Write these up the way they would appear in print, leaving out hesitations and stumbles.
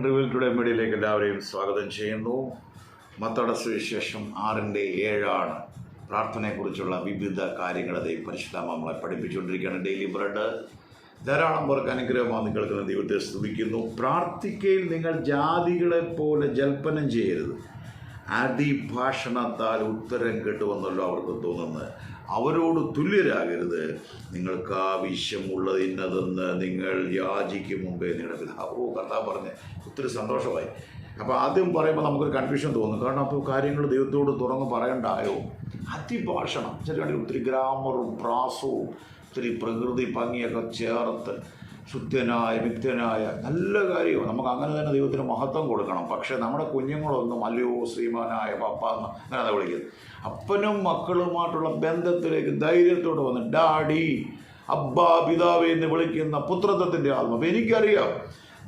Reveal today മീഡിയയിലേക്ക് എല്ലാവരെയും സ്വാഗതം ചെയ്യുന്നു. മത്തായിയുടെ സുവിശേഷം 6:7 പ്രാർത്ഥനയെക്കുറിച്ചുള്ള വിവിധ കാര്യങ്ങൾ പരിശുദ്ധ നമ്മളെ പഠിപ്പിച്ചുകൊണ്ടിരിക്കുകയാണ്. ഡെയിലി ബ്രെഡ് ധാരാളം പേർക്ക് അനുഗ്രഹമാണ് കേൾക്കുന്ന ദൈവത്തെ സ്തുതിക്കുന്നു. പ്രാർത്ഥിക്കയിൽ നിങ്ങൾ ജാതികളെ പോലെ ജൽപ്പനം ചെയ്യരുത്. അതിഭാഷണത്താൽ ഉത്തരം കിട്ടുമെന്നല്ലോ അവർക്ക് തോന്നുന്നത്. അവരോട് തുല്യരാകരുത്. നിങ്ങൾക്ക് ആവശ്യമുള്ളത് ഇന്നതെന്ന് നിങ്ങൾ യാചിക്കും മുമ്പേ നിങ്ങളുടെ പിതാവോ കർത്താവ് പറഞ്ഞ് ഒത്തിരി സന്തോഷമായി. അപ്പോൾ ആദ്യം പറയുമ്പോൾ നമുക്കൊരു കൺഫ്യൂഷൻ തോന്നും. കാരണം അപ്പോൾ കാര്യങ്ങൾ ദൈവത്തോട് തുറന്ന് പറയണ്ടായോ? അതിഭാഷണം ചെറിയ ഒത്തിരി ഗ്രാമറും പ്രാസവും ഒത്തിരി പ്രകൃതി ഭംഗിയൊക്കെ ചേർത്ത് ശുദ്ധനായ വിക്തനായ നല്ല കാര്യമാണ്. നമുക്ക് അങ്ങനെ തന്നെ ദൈവത്തിന് മഹത്വം കൊടുക്കണം. പക്ഷേ നമ്മുടെ കുഞ്ഞുങ്ങളൊന്നും അല്ലയോ ശ്രീമാനായ പപ്പ എന്ന് അങ്ങനെ വിളിക്കുന്നത്. അപ്പനും മക്കളുമായിട്ടുള്ള ബന്ധത്തിലേക്ക് ധൈര്യത്തോടെ വന്ന് ഡാഡി അബ്ബാ പിതാവേ എന്ന് വിളിക്കുന്ന പുത്രത്വത്തിൻ്റെ ആത്മ. അപ്പോൾ എനിക്കറിയാം,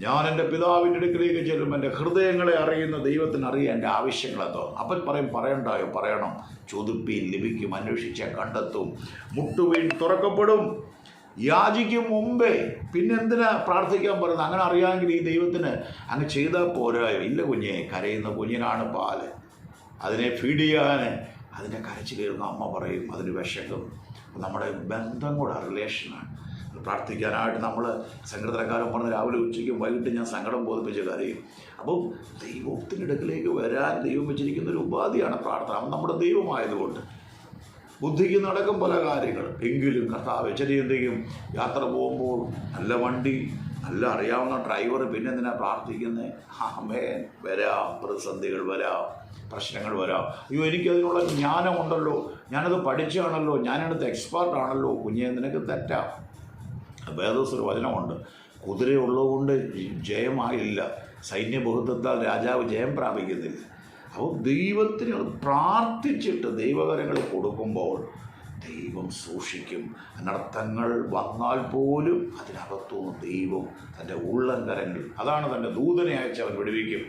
ഞാൻ എൻ്റെ പിതാവിൻ്റെ അടുക്കിലേക്ക് ചെല്ലും. എൻ്റെ ഹൃദയങ്ങളെ അറിയുന്ന ദൈവത്തിന് അറിയാം എൻ്റെ ആവശ്യങ്ങളെന്തോ. അപ്പൻ പറയണ്ടായോ? പറയണം. ചോദിപ്പീൻ ലഭിക്കും, അന്വേഷിച്ചാൽ കണ്ടെത്തും, മുട്ടുവീൻ തുറക്കപ്പെടും, യാചിക്കും മുമ്പേ. പിന്നെന്തിനാ പ്രാർത്ഥിക്കാൻ പറയുന്നത്? അങ്ങനെ അറിയാമെങ്കിൽ ഈ ദൈവത്തിന് അങ്ങ് ചെയ്താൽ പോരായോ? ഇല്ല കുഞ്ഞെ, കരയുന്ന കുഞ്ഞിനാണ് പാല്. അതിനെ ഫീഡ് ചെയ്യാൻ അതിൻ്റെ കരച്ചിലിരുന്ന അമ്മ പറയും, അതിന് വിശക്കും. നമ്മുടെ ബന്ധം കൂടെ റിലേഷനാണ്. പ്രാർത്ഥിക്കാനായിട്ട് നമ്മൾ സംഘടനക്കാരൻ പറഞ്ഞ് രാവിലെ ഉച്ചയ്ക്കും വൈകിട്ട് ഞാൻ സങ്കടം ബോധിപ്പിച്ച് കരയും. അപ്പം ദൈവത്തിനടുക്കിലേക്ക് വരാൻ ദൈവം വെച്ചിരിക്കുന്ന ഒരു ഉപാധിയാണ് പ്രാർത്ഥന. നമ്മുടെ ദൈവമായതുകൊണ്ട് ബുദ്ധിക്ക് നടക്കും പല കാര്യങ്ങൾ. എങ്കിലും കർത്താവ് എന്തെങ്കിലും യാത്ര പോകുമ്പോൾ നല്ല വണ്ടി, നല്ല അറിയാവുന്ന ഡ്രൈവർ, പിന്നെ എന്തിനാ പ്രാർത്ഥിക്കുന്നത്? ആമേൻ. വരാം, പ്രതിസന്ധികൾ വരാം, പ്രശ്നങ്ങൾ വരാം. അയ്യോ എനിക്കതിനുള്ള ജ്ഞാനമുണ്ടല്ലോ, ഞാനത് പഠിച്ചാണല്ലോ, ഞാനടുത്ത് എക്സ്പേർട്ടാണല്ലോ. കുഞ്ഞെ നിനക്ക് തെറ്റാം. വേദോസൊരു വചനമുണ്ട്, കുതിരയുള്ളതുകൊണ്ട് ജയമായില്ല, സൈന്യബഹുത്വത്താൽ രാജാവ് ജയം പ്രാപിക്കുന്നില്ല. അപ്പോൾ ദൈവത്തിന് പ്രാർത്ഥിച്ചിട്ട് ദൈവകരങ്ങൾ കൊടുക്കുമ്പോൾ ദൈവം സൂക്ഷിക്കും. അനർത്ഥങ്ങൾ വന്നാൽ പോലും അതിനകത്തുനിന്ന് ദൈവം തൻ്റെ ഉള്ളംകരങ്ങൾ, അതാണ് തൻ്റെ ദൂതനെ അയച്ച് അവൻ വിടുവിക്കും.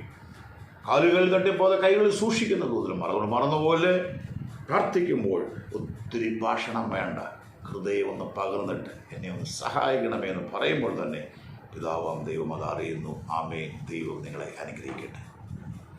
കാലുകൾ തട്ടിപ്പോതെ കൈകളിൽ സൂക്ഷിക്കുന്ന ദൂതനും മറന്നുപോലെ പ്രാർത്ഥിക്കുമ്പോൾ ഒത്തിരി ഭാഷണം വേണ്ട. ഹൃദയം ഒന്ന് പകർന്നിട്ട് എന്നെ ഒന്ന് സഹായിക്കണമേ എന്ന് പറയുമ്പോൾ തന്നെ പിതാവാം ദൈവം അത് അറിയുന്നു. ആമേൻ. ദൈവം നിങ്ങളെ അനുഗ്രഹിക്കട്ടെ.